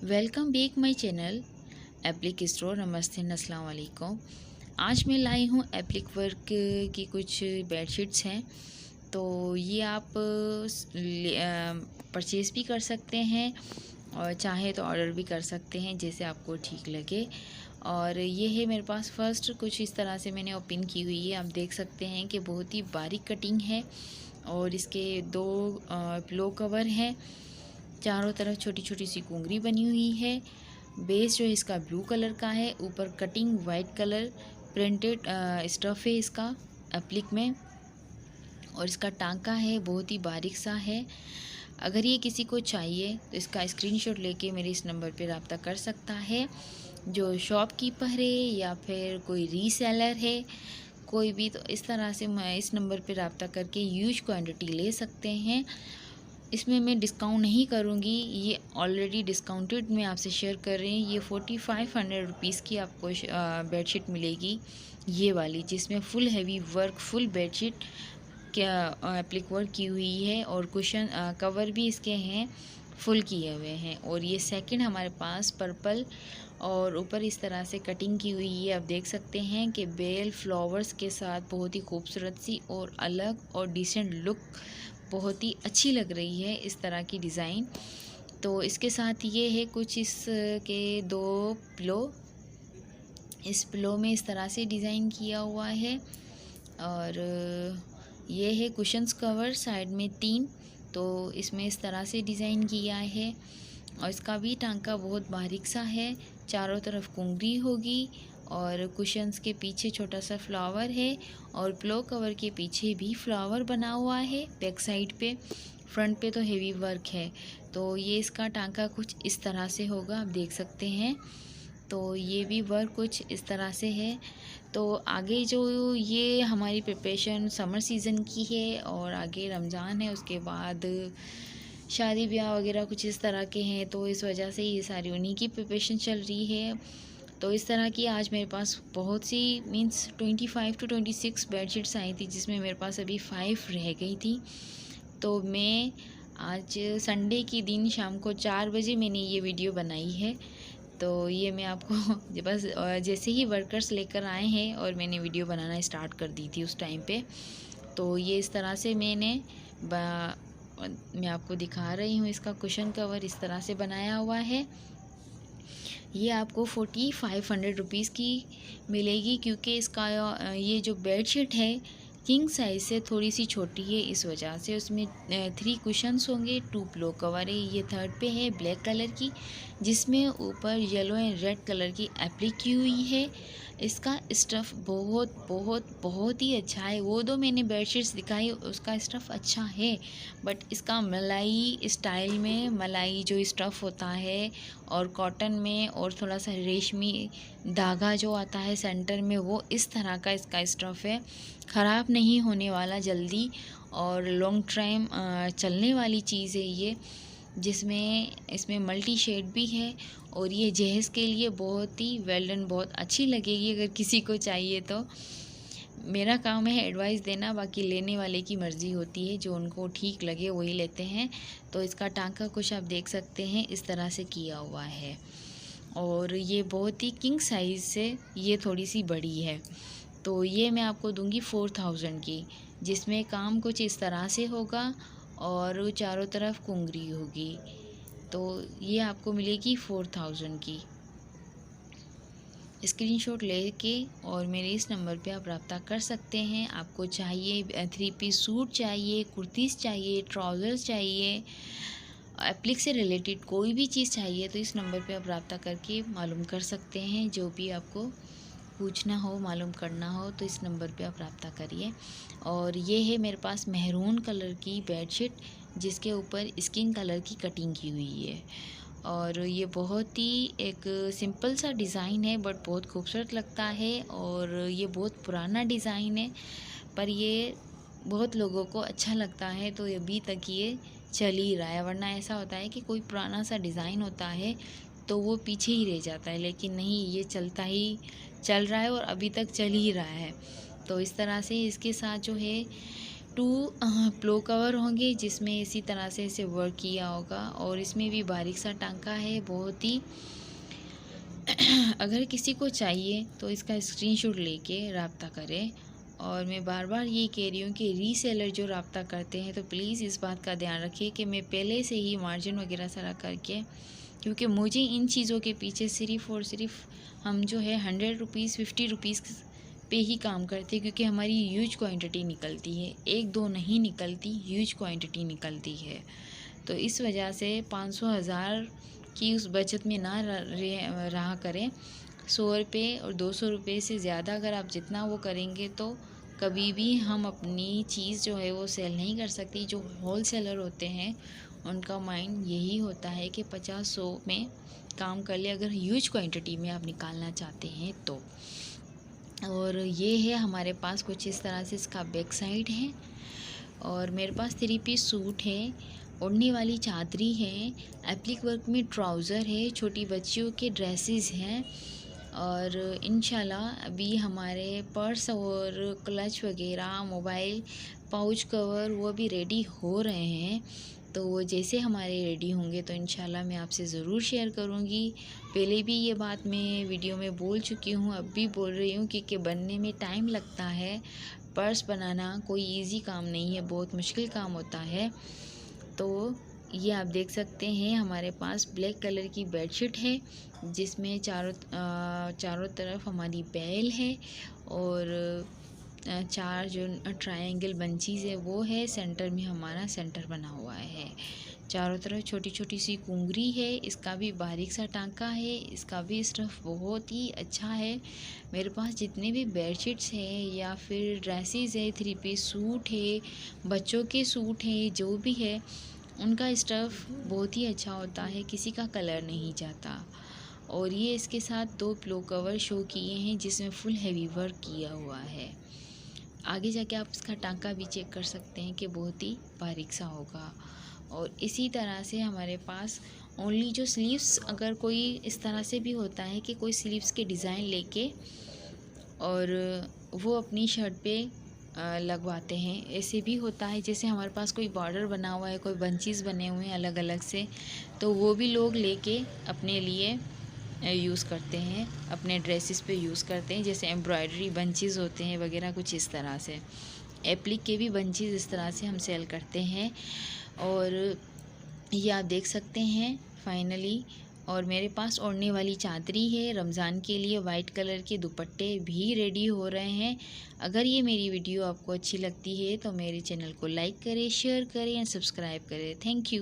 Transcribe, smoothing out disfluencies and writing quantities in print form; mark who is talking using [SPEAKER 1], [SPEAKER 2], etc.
[SPEAKER 1] Welcome back my channel applique store. नमस्ते, अस्सलाम वालेकुम। आज मैं लाई हूँ एप्लिक वर्क की कुछ बेडशीट्स हैं। तो ये आप परचेज़ भी कर सकते हैं और चाहे तो ऑर्डर भी कर सकते हैं, जैसे आपको ठीक लगे। और ये है मेरे पास फर्स्ट, कुछ इस तरह से मैंने ओपन की हुई है। आप देख सकते हैं कि बहुत ही बारीक कटिंग है और इसके दो पिलो कवर हैं। चारों तरफ छोटी छोटी सी कुंगरी बनी हुई है। बेस जो है इसका ब्लू कलर का है, ऊपर cutting white colour printed stuff है इसका एप्लिक में, और इसका टांका है बहुत ही बारीक सा है। अगर ये किसी को चाहिए तो इसका स्क्रीनशॉट लेके मेरे इस नंबर पे रब्ता कर सकता है। जो शॉपकीपर है या फिर कोई रीसेलर है, कोई भी, तो इस तरह से मैं इस नंबर पे रब्ता करके ह्यूज क्वांटिटी ले सकते हैं। इसमें मैं डिस्काउंट नहीं करूँगी, ये ऑलरेडी डिस्काउंटेड मैं आपसे शेयर कर रही हूँ। ये 4500 रुपीज़ की आपको बेडशीट मिलेगी, ये वाली, जिसमें full heavy work, full bedsheet क्या एप्लिक वर्क की हुई है और कुशन कवर भी इसके हैं फुल किए हुए हैं। और ये सेकंड हमारे पास पर्पल और ऊपर इस तरह से कटिंग की हुई है। आप देख सकते हैं कि बेल फ्लावर्स के साथ बहुत ही खूबसूरत सी और अलग और डिसेंट लुक, बहुत ही अच्छी लग रही है इस तरह की डिज़ाइन। तो इसके साथ ये है कुछ इस के दो पिलो, इस पिलो में इस तरह से डिज़ाइन किया हुआ है। और ये है कुशन्स कवर साइड में 3, तो इसमें इस तरह से डिज़ाइन किया है। और इसका भी टांका बहुत बारीक सा है, चारों तरफ कुंगरी होगी और कुशन्स के पीछे छोटा सा फ्लावर है और पिलो कवर के पीछे भी फ्लावर बना हुआ है बैक साइड पे। फ्रंट पे तो हेवी वर्क है। तो ये इसका टांका कुछ इस तरह से होगा, आप देख सकते हैं। तो ये भी वर्क कुछ इस तरह से है। तो आगे जो ये हमारी प्रिपरेशन समर सीज़न की है और आगे रमज़ान है, उसके बाद शादी ब्याह वगैरह कुछ इस तरह के हैं, तो इस वजह से ये सारी उन्हीं की प्रिपरेशन चल रही है। तो इस तरह की आज मेरे पास बहुत सी मीन्स 25 to 26 बेडशीट्स आई थी, जिसमें मेरे पास अभी 5 रह गई थी। तो मैं आज संडे के दिन शाम को 4 बजे मैंने ये वीडियो बनाई है। तो ये मैं आपको बस जैसे ही वर्कर्स लेकर आए हैं और मैंने वीडियो बनाना स्टार्ट कर दी थी उस टाइम पे। तो ये इस तरह से मैं आपको दिखा रही हूँ। इसका कुशन कवर इस तरह से बनाया हुआ है। ये आपको 4500 रुपीज़ की मिलेगी, क्योंकि इसका ये जो बेडशीट है किंग साइज़ से थोड़ी सी छोटी है, इस वजह से उसमें 3 कुशन्स होंगे, 2 पिलो कवर है। ये थर्ड पे है ब्लैक कलर की, जिसमें ऊपर येलो एंड रेड कलर की एप्लिक की हुई है। इसका स्टफ़ बहुत बहुत बहुत ही अच्छा है। वो दो मैंने बेडशीट्स दिखाई, उसका स्टफ़ अच्छा है, बट इसका मलाई स्टाइल में, मलाई जो स्टफ़ होता है और कॉटन में और थोड़ा सा रेशमी धागा जो आता है सेंटर में, वो इस तरह का इसका स्टफ़ है। ख़राब नहीं होने वाला जल्दी और लॉन्ग टाइम चलने वाली चीज़ है ये, जिसमें इसमें मल्टी शेड भी है। और ये जहेज़ के लिए बहुत ही वेल डन, बहुत अच्छी लगेगी अगर किसी को चाहिए तो। मेरा काम है एडवाइस देना, बाकी लेने वाले की मर्ज़ी होती है, जो उनको ठीक लगे वही लेते हैं। तो इसका टांका कुछ आप देख सकते हैं इस तरह से किया हुआ है। और ये बहुत ही किंग साइज़ से ये थोड़ी सी बड़ी है। तो ये मैं आपको दूंगी 4000 की, जिसमें काम कुछ इस तरह से होगा और चारों तरफ कुंगरी होगी। तो ये आपको मिलेगी 4000 की। स्क्रीनशॉट लेके और मेरे इस नंबर पे आप रब्ता कर सकते हैं। आपको चाहिए 3 पीस सूट चाहिए, कुर्तीज़ चाहिए, ट्राउज़र्स चाहिए, एप्लिक से रिलेटेड कोई भी चीज़ चाहिए, तो इस नंबर पे आप रब्ता करके मालूम कर सकते हैं। जो भी आपको पूछना हो, मालूम करना हो, तो इस नंबर पे आप रब्ता करिए। और ये है मेरे पास मेहरून कलर की बेडशीट, जिसके ऊपर स्किन कलर की कटिंग की हुई है। और ये बहुत ही एक सिंपल सा डिज़ाइन है, बट बहुत खूबसूरत लगता है। और ये बहुत पुराना डिज़ाइन है, पर ये बहुत लोगों को अच्छा लगता है, तो अभी तक ये चल ही रहा है। वरना ऐसा होता है कि कोई पुराना सा डिज़ाइन होता है तो वो पीछे ही रह जाता है, लेकिन नहीं, ये चल रहा है और अभी तक चल ही रहा है। तो इस तरह से इसके साथ जो है 2 प्लो कवर होंगे जिसमें इसी तरह से इसे वर्क किया होगा और इसमें भी बारीक सा टांका है बहुत ही। अगर किसी को चाहिए तो इसका स्क्रीनशॉट लेके राब्ता करें। और मैं बार बार ये कह रही हूँ कि रीसेलर जो राब्ता करते हैं तो प्लीज़ इस बात का ध्यान रखिए कि मैं पहले से ही मार्जिन वगैरह सारा करके, क्योंकि मुझे इन चीज़ों के पीछे सिर्फ़ और सिर्फ हम जो है 100 रुपीज़ 50 रुपीज़ पे ही काम करते हैं, क्योंकि हमारी ह्यूज क्वांटिटी निकलती है, 1-2 नहीं निकलती, ह्यूज क्वांटिटी निकलती है। तो इस वजह से 500-1000 की उस बचत में ना रहा करें। 100 रुपये और 200 रुपये से ज़्यादा अगर आप जितना वो करेंगे तो कभी भी हम अपनी चीज़ जो है वो सेल नहीं कर सकती। जो होल सेलर होते हैं उनका माइंड यही होता है कि 50-100 में काम कर ले, अगर ह्यूज क्वांटिटी में आप निकालना चाहते हैं तो। और ये है हमारे पास कुछ इस तरह से इसका बैक साइड है। और मेरे पास 3 पीस सूट है, ओढ़ने वाली चादरी है, एप्लिक वर्क में ट्राउज़र है, छोटी बच्चियों के ड्रेसेस हैं। और इंशाल्लाह अभी हमारे पर्स और क्लच वगैरह, मोबाइल पाउच कवर वो भी रेडी हो रहे हैं। तो वो जैसे हमारे रेडी होंगे तो इंशाल्लाह मैं आपसे ज़रूर शेयर करूँगी। पहले भी ये बात मैं वीडियो में बोल चुकी हूँ, अब भी बोल रही हूँ कि बनने में टाइम लगता है। पर्स बनाना कोई इजी काम नहीं है, बहुत मुश्किल काम होता है। तो ये आप देख सकते हैं हमारे पास ब्लैक कलर की बेडशीट है जिसमें चारों तरफ हमारी बेल है और 4 जो ट्रायंगल बंचीज़ है वो है, सेंटर में हमारा सेंटर बना हुआ है। चारों तरफ छोटी छोटी सी कुंगरी है, इसका भी बारीक सा टांका है, इसका भी स्टफ़ बहुत ही अच्छा है। मेरे पास जितने भी बेडशीट्स हैं या फिर ड्रेसेस है, 3 पीस सूट है, बच्चों के सूट है, जो भी है उनका स्टफ़ बहुत ही अच्छा होता है, किसी का कलर नहीं जाता। और ये इसके साथ 2 पिलो कवर शो किए हैं जिसमें फुल हैवी वर्क किया हुआ है। आगे जाके आप इसका टांका भी चेक कर सकते हैं कि बहुत ही बारीक सा होगा। और इसी तरह से हमारे पास ओनली जो स्लीव्स, अगर कोई इस तरह से भी होता है कि कोई स्लीव्स के डिज़ाइन लेके और वो अपनी शर्ट पे लगवाते हैं, ऐसे भी होता है। जैसे हमारे पास कोई बॉर्डर बना हुआ है, कोई बंचेस बने हुए हैं अलग अलग से, तो वो भी लोग लेके अपने लिए यूज़ करते हैं, अपने ड्रेसेस पे यूज़ करते हैं। जैसे एम्ब्रॉयडरी बंचेस होते हैं वगैरह कुछ इस तरह से, एप्लिक के भी बंचेस इस तरह से हम सेल करते हैं। और ये आप देख सकते हैं फाइनली। और मेरे पास ओढ़ने वाली चादरी है, रमज़ान के लिए वाइट कलर के दुपट्टे भी रेडी हो रहे हैं। अगर ये मेरी वीडियो आपको अच्छी लगती है तो मेरे चैनल को लाइक करें, शेयर करें एंड सब्सक्राइब करें। Thank you.